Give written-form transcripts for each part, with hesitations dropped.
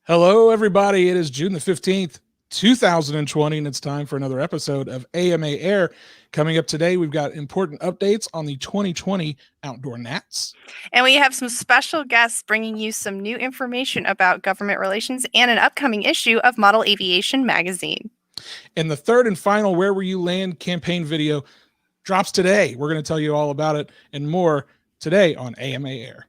Hello, everybody. It is June the 15th, 2020, and it's time for another episode of AMA Air. Coming up today, we've got important updates on the 2020 outdoor Nats. And we have some special guests bringing you some new information about government relations and an upcoming issue of Model Aviation magazine. And the third and final Where Will You Land campaign video drops today. We're going to tell you all about it and more today on AMA Air.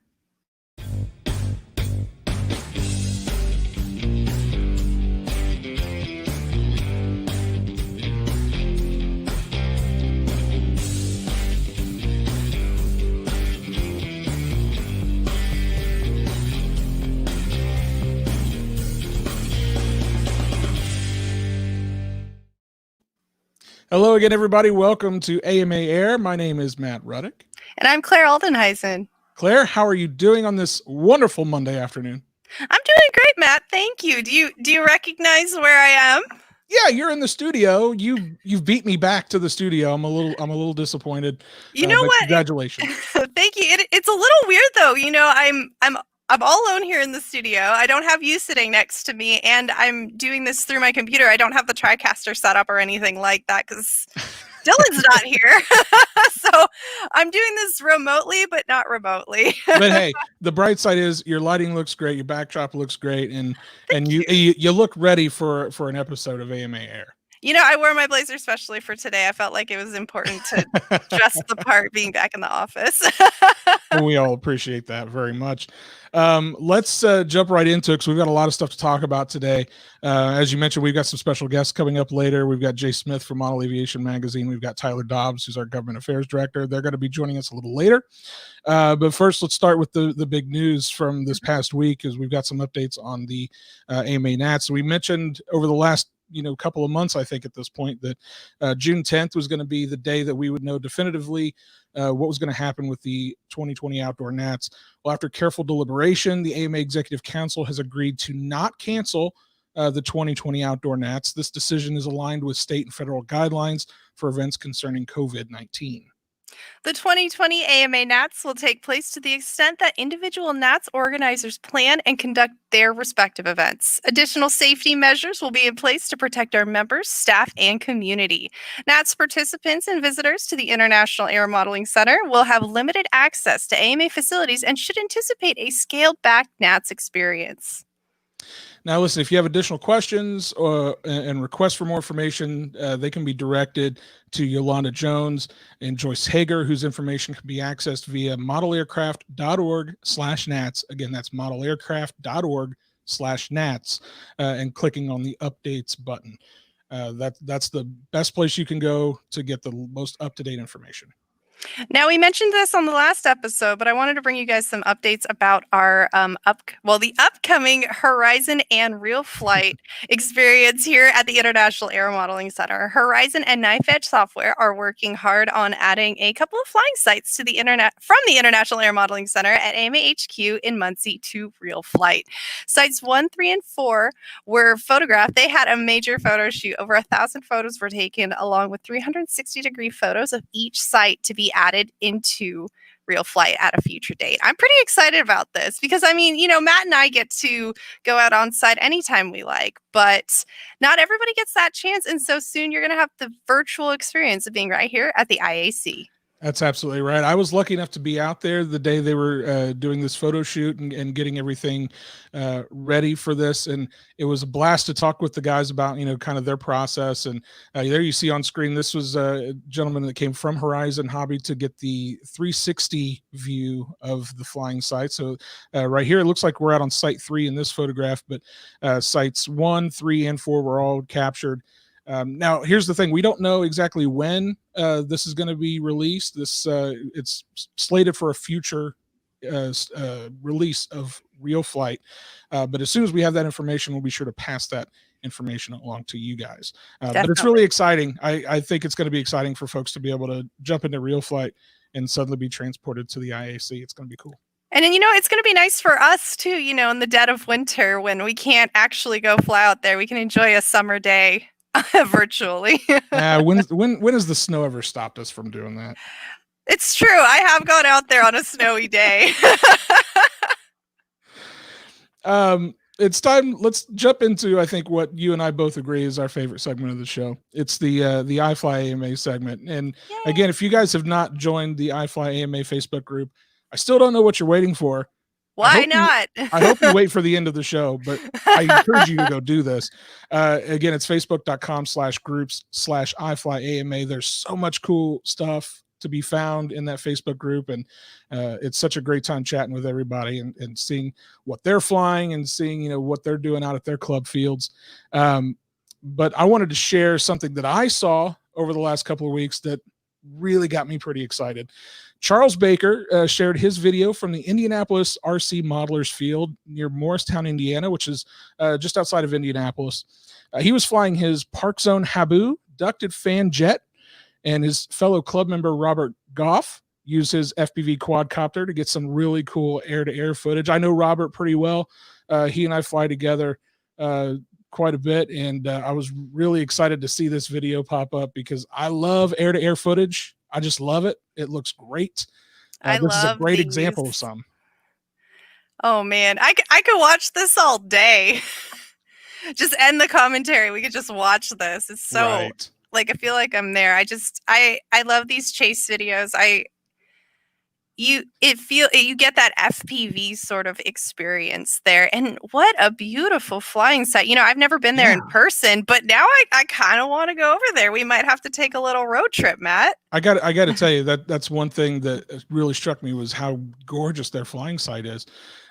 Hello again, everybody. Welcome to AMA Air. My name is Matt Ruddick. And I'm Claire Aldenheisen. Claire, how are you doing on this wonderful Monday afternoon? I'm doing great, Matt. Thank you. Do you recognize where I am? Yeah, you're in the studio. You've beat me back to the studio. I'm a little disappointed. You know what? Congratulations. Thank you. It's a little weird though. You know, I'm all alone here in the studio. I don't have you sitting next to me, and I'm doing this through my computer. I don't have the TriCaster set up or anything like that because Dylan's not here. So I'm doing this remotely, but not remotely. But hey, the bright side is your lighting looks great, your backdrop looks great, and you look ready for an episode of AMA Air. You know, I wore my blazer specially for today. I felt like it was important to dress the part being back in the office. And we all appreciate that very much. Let's jump right into it because we've got a lot of stuff to talk about today. As you mentioned, we've got some special guests coming up later. We've got Jay Smith from Model Aviation magazine. We've got Tyler Dobbs, who's our government affairs director. They're going to be joining us a little later. But first, let's start with the big news from this past week, as we've got some updates on the AMA Nats. We mentioned over the last couple of months, I think at this point, that June 10th was going to be the day that we would know definitively what was going to happen with the 2020 outdoor Nats. Well, after careful deliberation, the AMA Executive Council has agreed to not cancel the 2020 outdoor Nats. This decision is aligned with state and federal guidelines for events concerning COVID-19. The 2020 AMA Nats will take place to the extent that individual Nats organizers plan and conduct their respective events. Additional safety measures will be in place to protect our members, staff, and community. Nats participants and visitors to the International Air Modeling Center will have limited access to AMA facilities and should anticipate a scaled-back Nats experience. Now, listen, if you have additional questions and requests for more information, they can be directed to Yolanda Jones and Joyce Hager, whose information can be accessed via modelaircraft.org/Nats. Again, that's modelaircraft.org/Nats, and clicking on the updates button. That's the best place you can go to get the most up-to-date information. Now, we mentioned this on the last episode, but I wanted to bring you guys some updates about our the upcoming Horizon and Real Flight experience here at the International Air Modeling Center. Horizon and Knife Edge Software are working hard on adding a couple of flying sites to the internet from the International Air Modeling Center at AMA HQ in Muncie to Real Flight. Sites 1, 3, and 4 were photographed. They had a major photo shoot. Over 1,000 photos were taken, along with 360-degree photos of each site to be added into Real Flight at a future date. I'm pretty excited about this because, I mean, Matt and I get to go out on site anytime we like, but not everybody gets that chance. And so soon you're going to have the virtual experience of being right here at the IAC. That's absolutely right. I was lucky enough to be out there the day they were doing this photo shoot and getting everything ready for this. And it was a blast to talk with the guys about, kind of their process. And there you see on screen, this was a gentleman that came from Horizon Hobby to get the 360 view of the flying site. So right here, it looks like we're out on site 3 in this photograph, but sites 1, 3, and 4 were all captured. Now, here's the thing. We don't know exactly when this is going to be released. It's slated for a future release of Real Flight. But as soon as we have that information, we'll be sure to pass that information along to you guys. But it's really exciting. I think it's going to be exciting for folks to be able to jump into Real Flight and suddenly be transported to the IAC. It's going to be cool. And then, it's going to be nice for us too, in the dead of winter when we can't actually go fly out there. We can enjoy a summer day virtually. When has the snow ever stopped us from doing that? It's true. I have gone out there on a snowy day. it's time. Let's jump into, I think, what you and I both agree is our favorite segment of the show. It's the IFly AMA segment. And Yay. again, if you guys have not joined the IFly AMA Facebook group, I still don't know what you're waiting for. Why not? I hope you wait for the end of the show, but I encourage you to go do this. Again, it's facebook.com/groups/ifly AMA. There's so much cool stuff to be found in that Facebook group. And it's such a great time chatting with everybody and seeing what they're flying and seeing, you know, what they're doing out at their club fields. But I wanted to share something that I saw over the last couple of weeks that really got me pretty excited. Charles Baker shared his video from the Indianapolis RC Modelers Field near Morristown, Indiana, which is just outside of Indianapolis. He was flying his Park Zone Habu ducted fan jet, and his fellow club member Robert Goff used his FPV quadcopter to get some really cool air-to-air footage. I know Robert pretty well. He and I fly together quite a bit, and I was really excited to see this video pop up because I love air-to-air footage. I just love it. It looks great. This is a great example of some. Oh man, I could watch this all day. Just end the commentary. We could just watch this. It's so right. Like, I feel like I'm there. I love these chase videos. You get that FPV sort of experience there, and what a beautiful flying site. You know, I've never been there in person, but now I kind of want to go over there. We might have to take a little road trip, Matt. I got to tell you that's one thing that really struck me was how gorgeous their flying site is.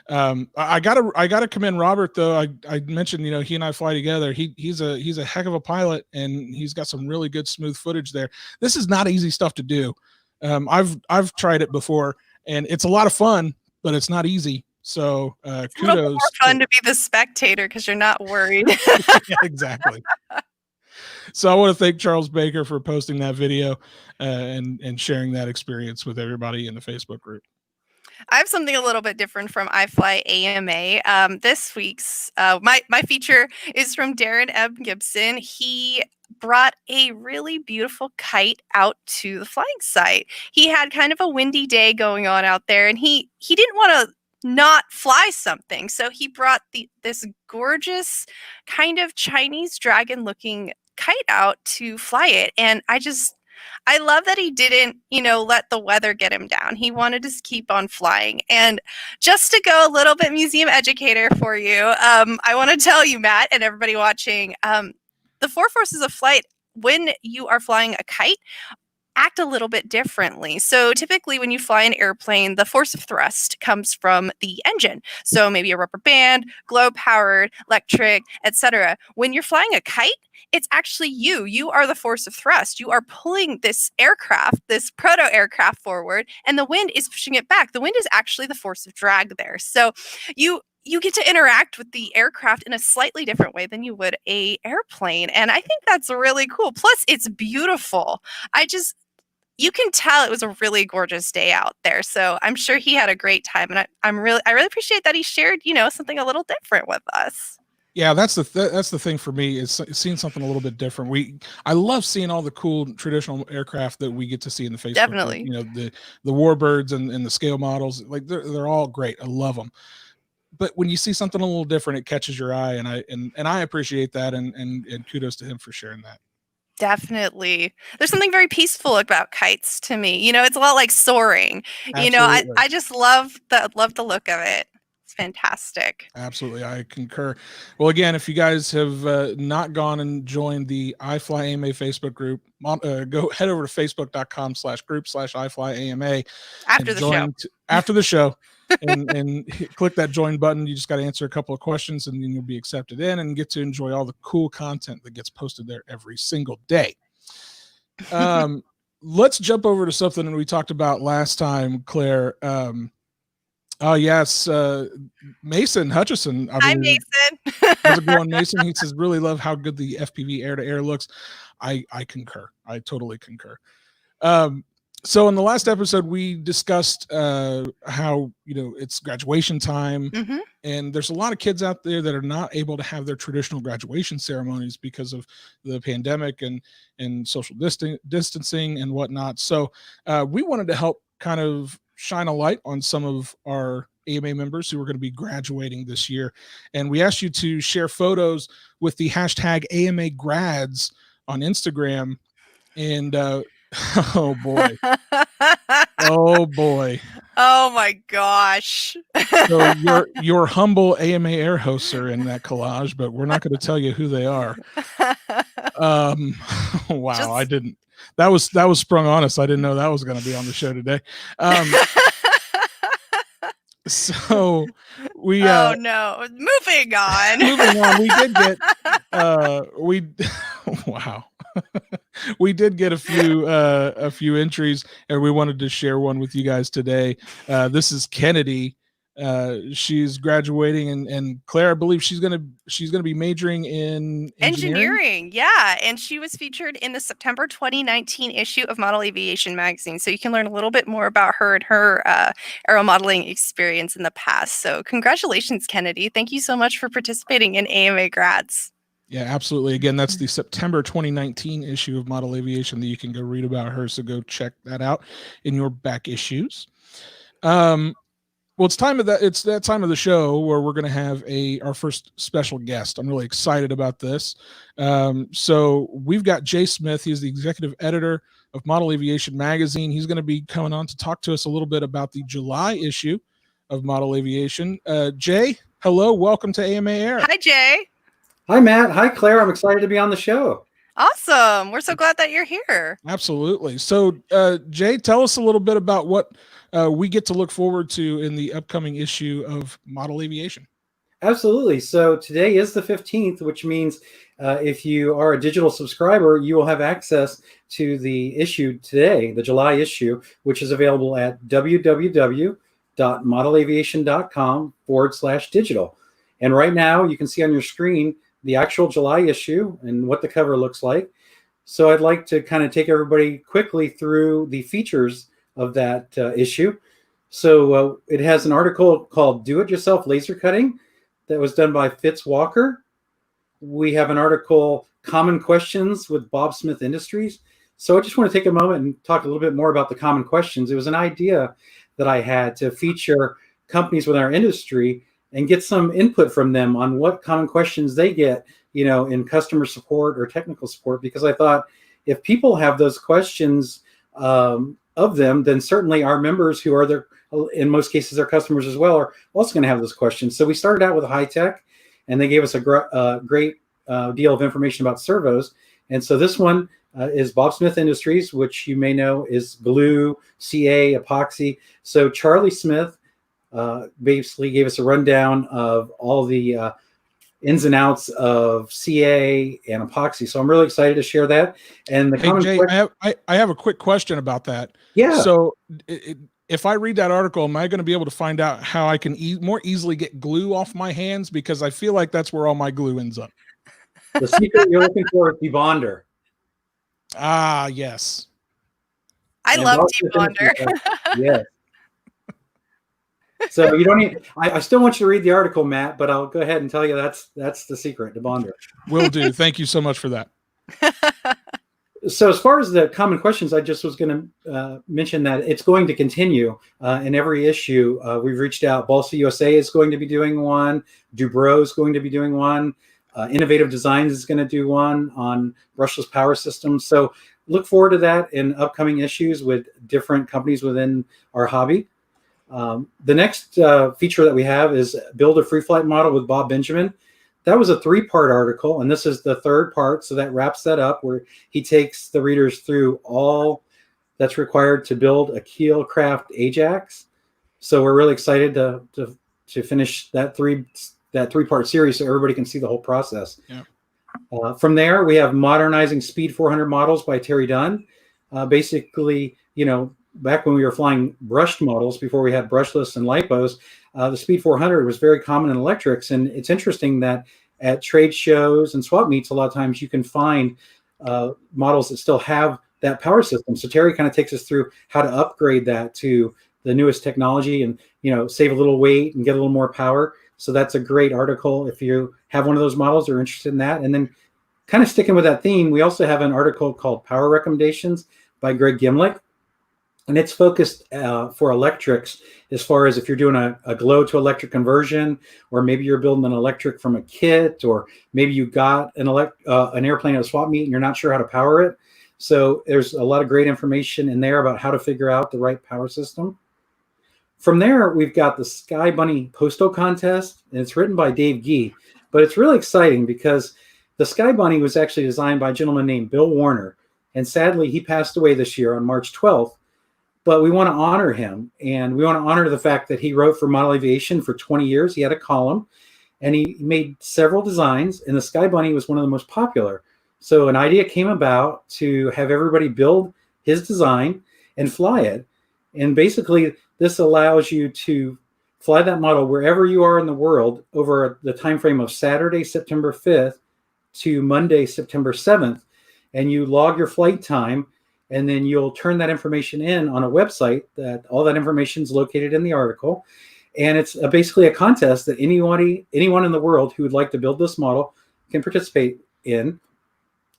I gotta commend Robert though. I mentioned, you know, he and I fly together. He's a heck of a pilot, and he's got some really good smooth footage there. This is not easy stuff to do. I've tried it before, and it's a lot of fun, but it's not easy. So it's kudos. A little more fun to be the spectator because you're not worried. Yeah, exactly. So I want to thank Charles Baker for posting that video and sharing that experience with everybody in the Facebook group. I have something a little bit different from IFly AMA. This week's my feature is from Darren M. Gibson. He brought a really beautiful kite out to the flying site. He had kind of a windy day going on out there, and he didn't want to not fly something, so he brought this gorgeous kind of Chinese dragon looking kite out to fly it. And I love that he didn't, you know, let the weather get him down. He wanted to keep on flying. And just to go a little bit museum educator for you, I want to tell you, Matt, and everybody watching, the four forces of flight, when you are flying a kite, act a little bit differently. So typically when you fly an airplane, the force of thrust comes from the engine. So maybe a rubber band, glow powered, electric, etc. When you're flying a kite, it's actually you are the force of thrust. You are pulling this aircraft, this proto aircraft forward, and the wind is pushing it back. The wind is actually the force of drag there. So you get to interact with the aircraft in a slightly different way than you would a airplane. And I think that's really cool. Plus it's beautiful. You can tell it was a really gorgeous day out there. So I'm sure he had a great time. And I really appreciate that he shared, you know, something a little different with us. Yeah, that's the thing for me is seeing something a little bit different. I love seeing all the cool traditional aircraft that we get to see in the Facebook. Definitely. You know, the Warbirds and the scale models, like they're all great. I love them. But when you see something a little different, it catches your eye, and I appreciate that, and kudos to him for sharing that. Definitely. There's something very peaceful about kites to me. You know, it's a lot like soaring. Absolutely. You know, I just love the look of it. It's fantastic. Absolutely. I concur. Well, again, if you guys have not gone and joined the IFly AMA Facebook group, go head over to facebook.com/group/ifly AMA after the show and click that join button. You just got to answer a couple of questions, and then you'll be accepted in and get to enjoy all the cool content that gets posted there every single day. Let's jump over to something we talked about last time, Claire. Oh yes, Mason Hutchison. Hi, Mason. How's it going, Mason? He says, really love how good the FPV air-to-air looks. I concur. I totally concur. So in the last episode, we discussed how, you know, it's graduation time, and there's a lot of kids out there that are not able to have their traditional graduation ceremonies because of the pandemic and social distancing and whatnot. So we wanted to help kind of shine a light on some of our AMA members who are going to be graduating this year. And we asked you to share photos with the hashtag AMA grads on Instagram. And oh boy. Oh boy. Oh my gosh. So your humble AMA air hosts are in that collage, but we're not going to tell you who they are. Wow, I didn't. That was sprung on us. I didn't know that was going to be on the show today. So we oh no, moving on. moving on. We did get wow. We did get a few entries, and we wanted to share one with you guys today. This is Kennedy. She's graduating, and Claire, I believe she's gonna be majoring in engineering. Yeah, and she was featured in the September 2019 issue of Model Aviation magazine, so you can learn a little bit more about her and her aero modeling experience in the past. So congratulations, Kennedy. Thank you so much for participating in AMA grads. Yeah, absolutely. Again, that's the September 2019 issue of Model Aviation that you can go read about her. So go check that out in your back issues. Well, it's that time of the show where we're going to have our first special guest. I'm really excited about this. So we've got Jay Smith. He's the executive editor of Model Aviation magazine. He's going to be coming on to talk to us a little bit about the July issue of Model Aviation. Jay, hello. Welcome to AMA Air. Hi, Jay. Hi, Matt. Hi, Claire. I'm excited to be on the show. Awesome. We're so glad that you're here. Absolutely. So, Jay, tell us a little bit about what we get to look forward to in the upcoming issue of Model Aviation. Absolutely. So today is the 15th, which means if you are a digital subscriber, you will have access to the issue today, the July issue, which is available at www.modelaviation.com/digital. And right now you can see on your screen the actual July issue and what the cover looks like. So I'd like to kind of take everybody quickly through the features of that issue. So it has an article called Do-It-Yourself Laser Cutting that was done by Fitz Walker. We have an article, Common Questions with Bob Smith Industries. So I just want to take a moment and talk a little bit more about the common questions. It was an idea that I had to feature companies within our industry and get some input from them on what common questions they get, in customer support or technical support, because I thought if people have those questions of them, then certainly our members who are in most cases, their customers as well, are also going to have those questions. So we started out with high tech, and they gave us a great deal of information about servos. And so this one is Bob Smith Industries, which you may know is glue, CA, epoxy. So Charlie Smith basically gave us a rundown of all the ins and outs of CA and epoxy. So I'm really excited to share that. And the common Jay, I have a quick question about that. Yeah. So if I read that article, am I going to be able to find out how I can more easily get glue off my hands? Because I feel like that's where all my glue ends up. The secret you're looking for is debonder. Ah, yes. I love debonder. Yes. So you don't need. I still want you to read the article, Matt, but I'll go ahead and tell you that's the secret, debonder. Will do. Thank you so much for that. So as far as the common questions, I just was going to mention that it's going to continue in every issue. We've reached out. Balsa USA is going to be doing one. Dubrow is going to be doing one. Innovative Designs is going to do one on brushless power systems. So look forward to that in upcoming issues with different companies within our hobby. The next feature that we have is Build a Free Flight Model with Bob Benjamin. That was a 3-part article, and this is the 3rd part, so that wraps that up, where he takes the readers through all that's required to build a Keelcraft Ajax. So we're really excited to finish that 3-part series, so everybody can see the whole process. Yeah. From there, we have Modernizing Speed 400 Models by Terry Dunn. Basically, back when we were flying brushed models before we had brushless and lipos, the Speed 400 was very common in electrics. And it's interesting that at trade shows and swap meets, a lot of times you can find models that still have that power system. So Terry kind of takes us through how to upgrade that to the newest technology and, save a little weight and get a little more power. So that's a great article if you have one of those models or are interested in that. And then kind of sticking with that theme, we also have an article called Power Recommendations by Greg Gimlick. and it's focused for electrics, as far as if you're doing a glow to electric conversion, or maybe you're building an electric from a kit, or maybe you got an airplane at a swap meet and you're not sure how to power it. So there's a lot of great information in there about how to figure out the right power system. From there, we've got the Sky Bunny Postal Contest, and it's written by Dave Gee. But it's really exciting because the Sky Bunny was actually designed by a gentleman named Bill Warner. And sadly, he passed away this year on March 12th. But we want to honor him, and we want to honor the fact that he wrote for Model Aviation for 20 years. He had a column, and he made several designs, and the Sky Bunny was one of the most popular. So an idea came about to have everybody build his design and fly it. And basically, this allows you to fly that model wherever you are in the world over the time frame of Saturday, September 5th to Monday, September 7th, and you log your flight time, and then you'll turn that information in on a website that all that information is located in the article. And it's basically a contest that anyone in the world who would like to build this model can participate in.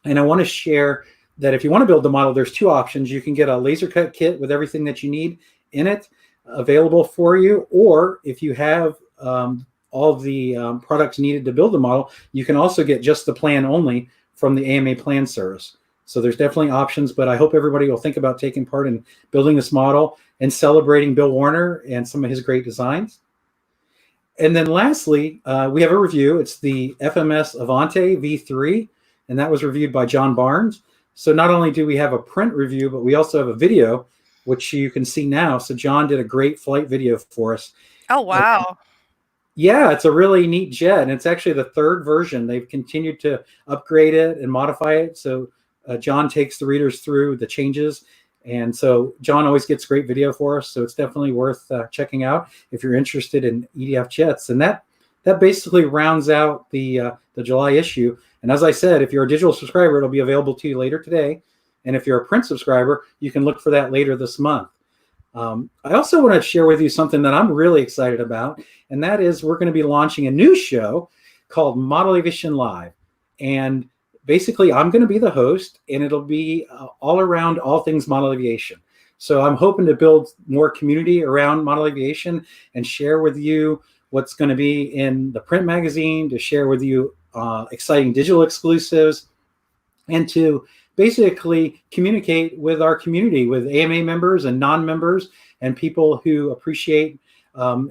And I want to share that if you want to build the model, there's two options. You can get a laser cut kit with everything that you need in it available for you, or if you have all of the products needed to build the model, you can also get just the plan only from the AMA plan service. So there's definitely options, but I hope everybody will think about taking part in building this model and celebrating Bill Warner and some of his great designs. And then lastly, we have a review. It's the FMS Avante V3, and that was reviewed by John Barnes. So not only do we have a print review, but we also have a video, which you can see now. So John did a great flight video for us. Oh, wow. Yeah, it's a really neat jet, and it's actually the third version. They've continued to upgrade it and modify it. So John takes the readers through the changes. And so John always gets great video for us. So it's definitely worth checking out if you're interested in EDF jets. And that basically rounds out the July issue. And as I said, if you're a digital subscriber, it'll be available to you later today. And if you're a print subscriber, you can look for that later this month. I also want to share with you something that I'm really excited about. And that is we're going to be launching a new show called Model Aviation Live. And basically, I'm going to be the host, and it'll be all around all things model aviation. So I'm hoping to build more community around model aviation and share with you what's going to be in the print magazine, to share with you exciting digital exclusives, and to basically communicate with our community, with AMA members and non-members and people who appreciate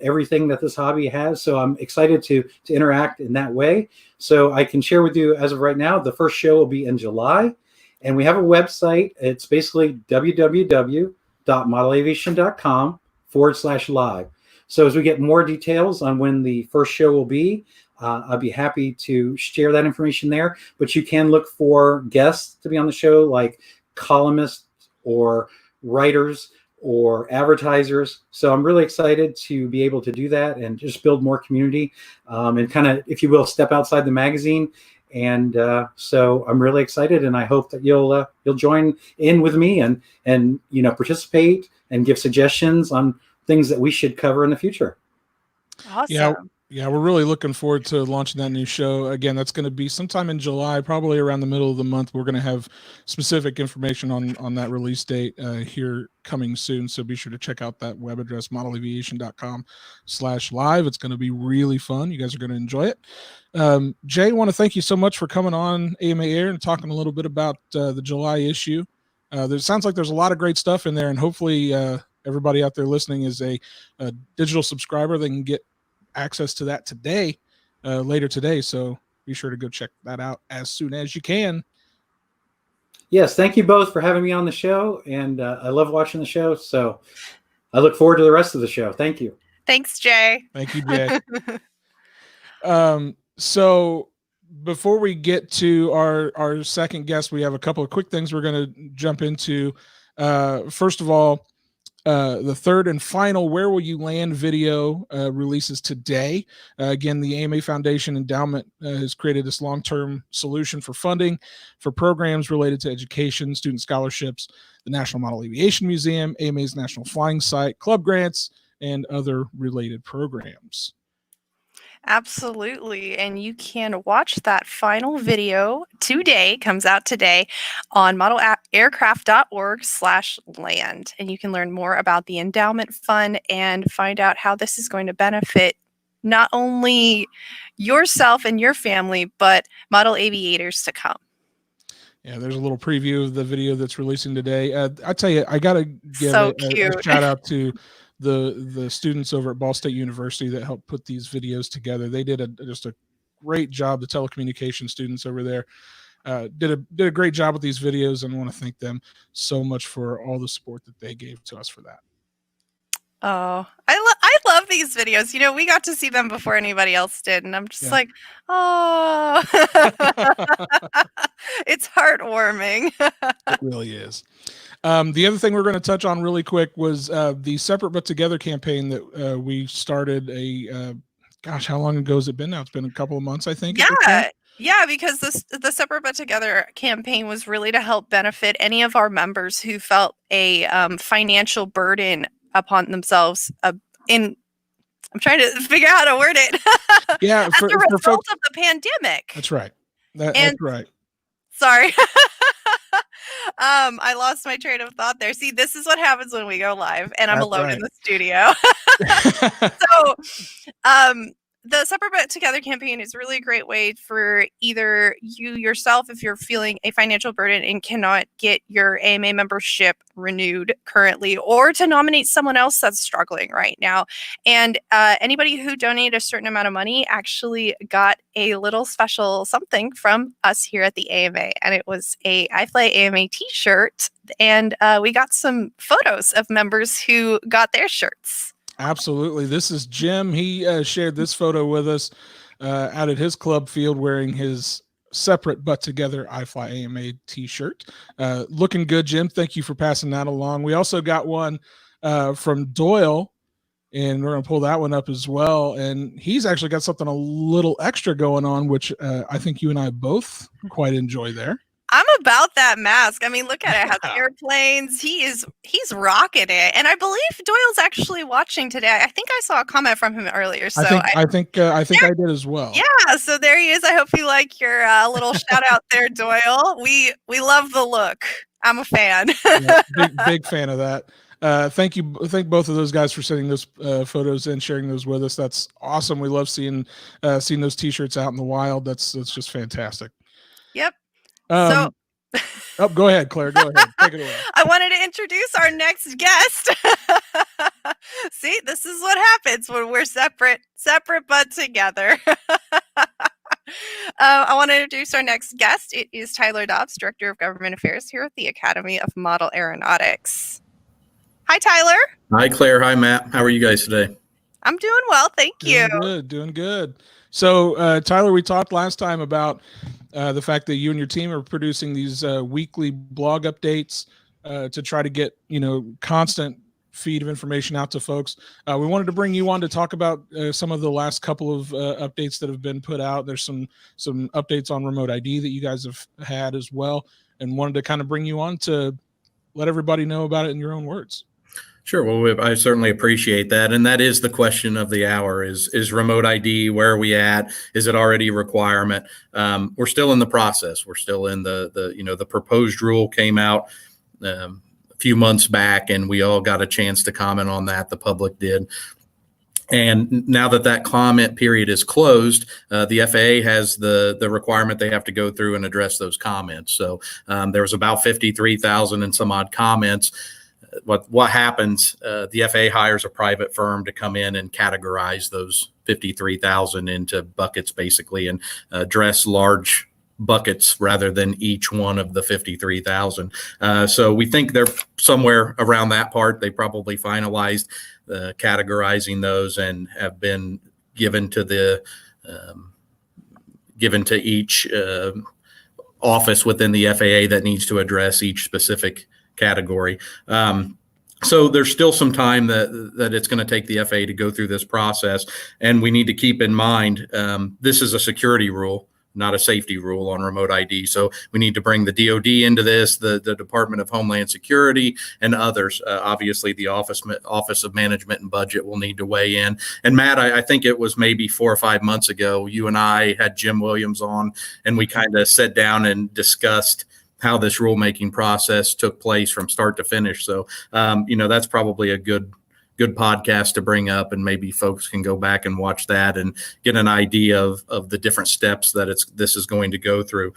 everything that this hobby has. So I'm excited to interact in that way. So I can share with you as of right now, the first show will be in July, and we have a website. It's basically www.modelaviation.com/live. So as we get more details on when the first show will be, I'll be happy to share that information there. But you can look for guests to be on the show, like columnists or writers or advertisers. So I'm really excited to be able to do that and just build more community and kind of, if you will, step outside the magazine. And so I'm really excited, and I hope that you'll join in with me and participate and give suggestions on things that we should cover in the future. Awesome. Yeah, we're really looking forward to launching that new show. Again, that's going to be sometime in July, probably around the middle of the month. We're going to have specific information on that release date here coming soon. So be sure to check out that web address, modelaviation.com/live. It's going to be really fun. You guys are going to enjoy it. Jay, I want to thank you so much for coming on AMA Air and talking a little bit about the July issue. There sounds like there's a lot of great stuff in there, and hopefully everybody out there listening is a digital subscriber. They can get access to that today, later today. So be sure to go check that out as soon as you can. Yes, thank you both for having me on the show, and I love watching the show. So I look forward to the rest of the show. Thank you. Thanks, Jay. Thank you, Jay. So before we get to our second guest, we have a couple of quick things we're going to jump into. First of all, the third and final Where Will You Land video releases today. Again, the AMA Foundation Endowment has created this long-term solution for funding for programs related to education, student scholarships, the National Model Aviation Museum, AMA's National Flying Site, club grants, and other related programs. Absolutely. And you can watch that final video today, comes out today, on Model aircraft.org/land. And you can learn more about the endowment fund and find out how this is going to benefit not only yourself and your family, but model aviators to come. Yeah, there's a little preview of the video that's releasing today. I tell you, I got to give So a shout out to the students over at Ball State University that helped put these videos together. They did just a great job. The telecommunication students over there did a great job with these videos, and I want to thank them so much for all the support that they gave to us for that. Oh, I love these videos. You know, we got to see them before anybody else did, and I'm just like, oh, it's heartwarming. It really is. The other thing we're going to touch on really quick was the Separate But Together campaign that we started gosh, how long ago has it been now? It's been a couple of months, I think. Yeah, because the Separate But Together campaign was really to help benefit any of our members who felt a financial burden upon themselves I'm trying to figure out how to word it. Yeah, as a result of the pandemic. That's right. That's right. Sorry. I lost my train of thought there. See, this is what happens when we go live and I'm alone in the studio. So, the Separate But Together campaign is really a great way for either you yourself, if you're feeling a financial burden and cannot get your AMA membership renewed currently, or to nominate someone else that's struggling right now. And anybody who donated a certain amount of money actually got a little special something from us here at the AMA. And it was a IFly AMA t-shirt. And we got some photos of members who got their shirts. Absolutely. This is Jim. He shared this photo with us out at his club field wearing his Separate But Together IFly AMA t-shirt. Looking good, Jim. Thank you for passing that along. We also got one from Doyle, and we're going to pull that one up as well. And he's actually got something a little extra going on, which I think you and I both quite enjoy there. I'm about that mask. I mean, look at it. It has airplanes. He's rocking it. And I believe Doyle's actually watching today. I think I saw a comment from him earlier. So I think I did as well. Yeah. So there he is. I hope you like your little shout out there, Doyle. We love the look. I'm a fan. Yeah, big fan of that. Thank both of those guys for sending those photos and sharing those with us. That's awesome. We love seeing those t-shirts out in the wild. That's just fantastic. Yep. Oh, go ahead, Claire. Go ahead. Take it away. I wanted to introduce our next guest. See, this is what happens when we're separate but together. I want to introduce our next guest. It is Tyler Dobbs, Director of Government Affairs here at the Academy of Model Aeronautics. Hi, Tyler. Hi, Claire. Hi, Matt. How are you guys today? I'm doing well. Thank you. Doing good. So, Tyler, we talked last time about the fact that you and your team are producing these weekly blog updates to try to get, constant feed of information out to folks. We wanted to bring you on to talk about some of the last couple of updates that have been put out. There's some updates on remote ID that you guys have had as well, and wanted to kind of bring you on to let everybody know about it in your own words. Sure. Well, I certainly appreciate that. And that is the question of the hour is remote ID. Where are we at? Is it already a requirement? We're still in the process. We're still in the proposed rule came out a few months back, and we all got a chance to comment on that. The public did. And now that comment period is closed, the FAA has the requirement they have to go through and address those comments. So there was about 53,000 and some odd comments. What happens, the FAA hires a private firm to come in and categorize those 53,000 into buckets, basically, and address large buckets rather than each one of the 53,000. So we think they're somewhere around that part. They probably finalized categorizing those and have been given to each office within the FAA that needs to address each specific category. So there's still some time that it's going to take the FAA to go through this process. And we need to keep in mind, this is a security rule, not a safety rule on remote ID. So we need to bring the DOD into this, the Department of Homeland Security, and others. Obviously, the Office of Management and Budget will need to weigh in. And Matt, I think it was maybe 4 or 5 months ago, you and I had Jim Williams on, and we kind of sat down and discussed how this rulemaking process took place from start to finish. So, that's probably a good podcast to bring up, and maybe folks can go back and watch that and get an idea of the different steps that this is going to go through.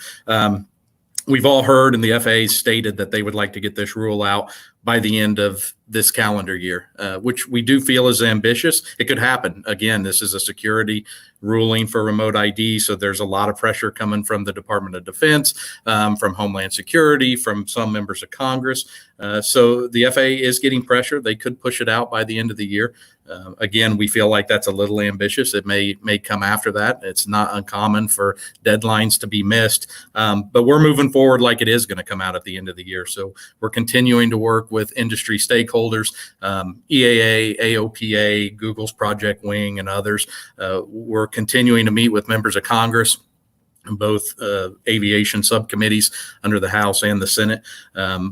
We've all heard, and the FAA stated that they would like to get this rule out by the end of this calendar year, which we do feel is ambitious. It could happen. Again, this is a security ruling for remote ID, so there's a lot of pressure coming from the Department of Defense, from Homeland Security, from some members of Congress. So the FAA is getting pressure. They could push it out by the end of the year. Again, we feel like that's a little ambitious. It may come after that. It's not uncommon for deadlines to be missed, but we're moving forward like it is going to come out at the end of the year. So we're continuing to work with industry stakeholders, EAA, AOPA, Google's Project Wing, and others. We're continuing to meet with members of Congress, both aviation subcommittees under the House and the Senate.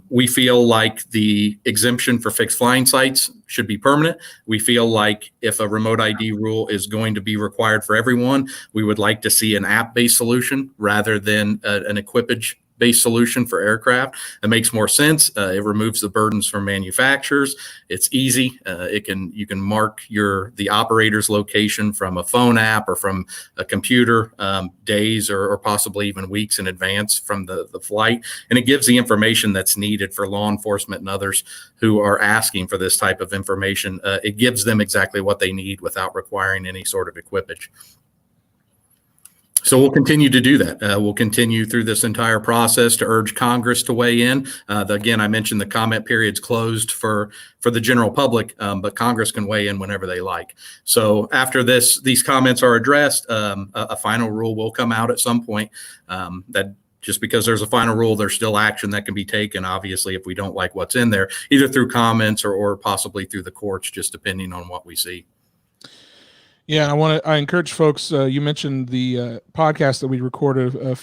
We feel like the exemption for fixed flying sites should be permanent. We feel like if a remote ID rule is going to be required for everyone, we would like to see an app-based solution rather than an equipage-based solution for aircraft. It makes more sense. It removes the burdens from manufacturers. It's easy. You can mark the operator's location from a phone app or from a computer days or possibly even weeks in advance from the flight. And it gives the information that's needed for law enforcement and others who are asking for this type of information. It gives them exactly what they need without requiring any sort of equipage. So we'll continue to do that. We'll continue through this entire process to urge Congress to weigh in. Again, I mentioned the comment period's closed for the general public, but Congress can weigh in whenever they like. So after these comments are addressed, a final rule will come out at some point. That just because there's a final rule, there's still action that can be taken, obviously, if we don't like what's in there, either through comments or possibly through the courts, just depending on what we see. Yeah, I encourage folks. You mentioned the podcast that we recorded a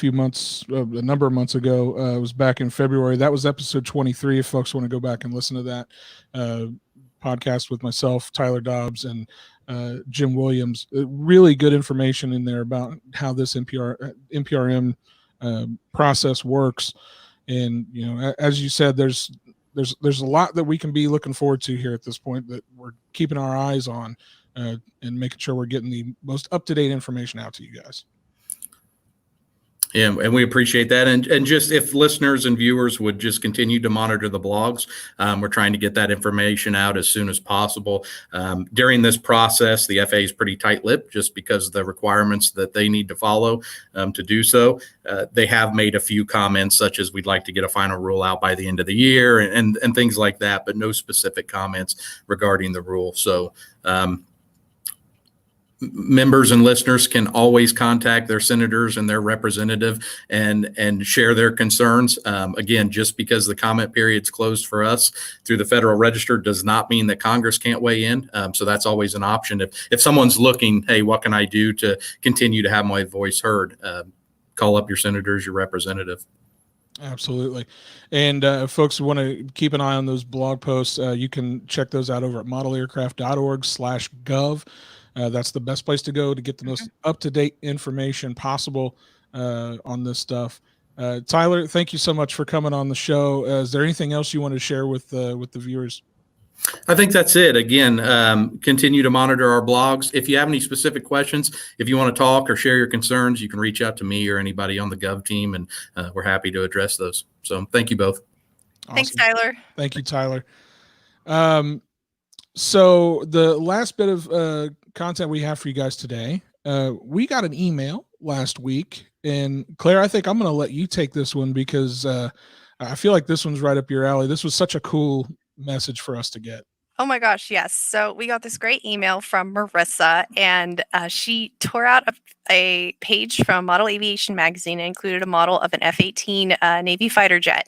number of months ago. It was back in February. That was episode 23. If folks want to go back and listen to that podcast with myself, Tyler Dobbs, and Jim Williams, really good information in there about how this NPRM process works. And as you said, there's a lot that we can be looking forward to here at this point that we're keeping our eyes on. And making sure we're getting the most up-to-date information out to you guys. Yeah, and we appreciate that. And just if listeners and viewers would just continue to monitor the blogs, we're trying to get that information out as soon as possible. During this process, the FAA is pretty tight-lipped just because of the requirements that they need to follow to do so. They have made a few comments, such as we'd like to get a final rule out by the end of the year and things like that, but no specific comments regarding the rule. So members and listeners can always contact their senators and their representative and share their concerns. Again, just because the comment period's closed for us through the Federal Register does not mean that Congress can't weigh in. So that's always an option. If someone's looking, hey, what can I do to continue to have my voice heard? Call up your senators, your representative. Absolutely. And folks who want to keep an eye on those blog posts, you can check those out over at modelaircraft.org/gov. That's the best place to go to get the most up-to-date information possible on this stuff. Tyler, thank you so much for coming on the show. Is there anything else you want to share with the viewers? I think that's it. Again, continue to monitor our blogs. If you have any specific questions, if you want to talk or share your concerns, you can reach out to me or anybody on the Gov team, and we're happy to address those. So thank you both. Awesome. Thanks, Tyler. Thank you, Tyler. So the last bit of content we have for you guys today, we got an email last week, and Claire, I think I'm going to let you take this one because I feel like this one's right up your alley. This was such a cool message for us to get. Oh my gosh, yes. So we got this great email from Marissa, and she tore out a page from Model Aviation magazine and included a model of an F-18 Navy fighter jet.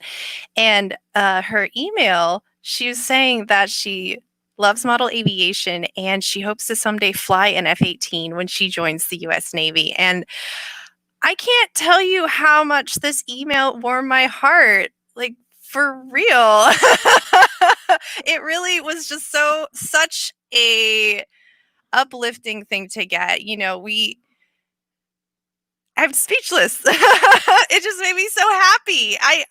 And her email, she was saying that she loves model aviation and she hopes to someday fly an F-18 when she joins the U.S. Navy. And I can't tell you how much this email warmed my heart. Like, for real. It really was just such a uplifting thing to get. I'm speechless. It just made me so happy. I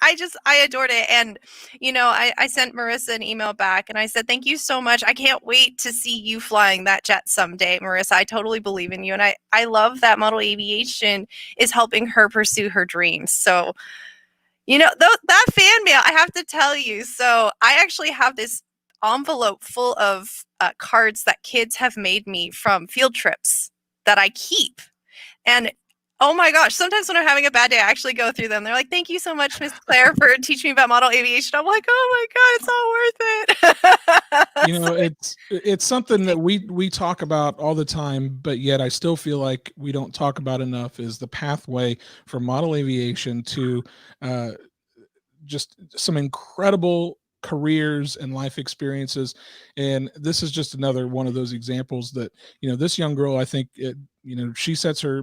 adored it. And, you know, I sent Marissa an email back and I said, thank you so much. I can't wait to see you flying that jet someday, Marissa. I totally believe in you. And I love that Model Aviation is helping her pursue her dreams. So, you know, that fan mail, I have to tell you. So I actually have this envelope full of cards that kids have made me from field trips that I keep. And oh my gosh, sometimes when I'm having a bad day, I actually go through them. They're like, thank you so much, Miss Claire, for teaching me about model aviation. I'm like, oh my God, it's all worth it. You know, it's something that we talk about all the time, but yet I still feel like we don't talk about enough is the pathway from model aviation to just some incredible careers and life experiences. And this is just another one of those examples that, you know, this young girl, I think you know, she sets her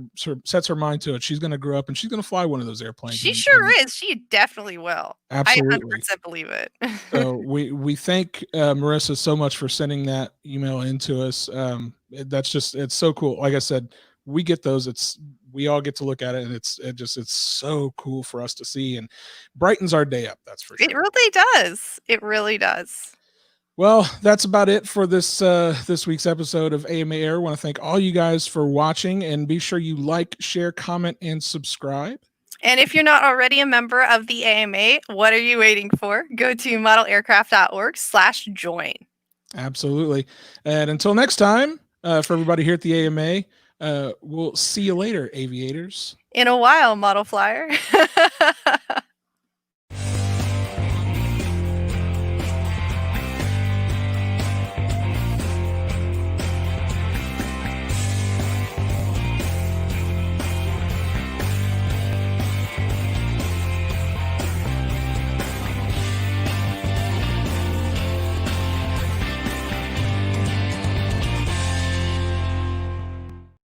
mind to it. She's going to grow up and she's going to fly one of those airplanes. She sure is. She definitely will. Absolutely. I 100% believe it. So we thank Marissa so much for sending that email into us. That's just, it's so cool. Like I said, we get those. We all get to look at it, and it's so cool for us to see, and brightens our day up. That's for sure. It really does. It really does. Well, that's about it for this week's episode of AMA Air. I want to thank all you guys for watching, and be sure you like, share, comment, and subscribe. And if you're not already a member of the AMA, what are you waiting for? Go to modelaircraft.org/join. Absolutely. And until next time, for everybody here at the AMA, we'll see you later, aviators. In a while, model flyer.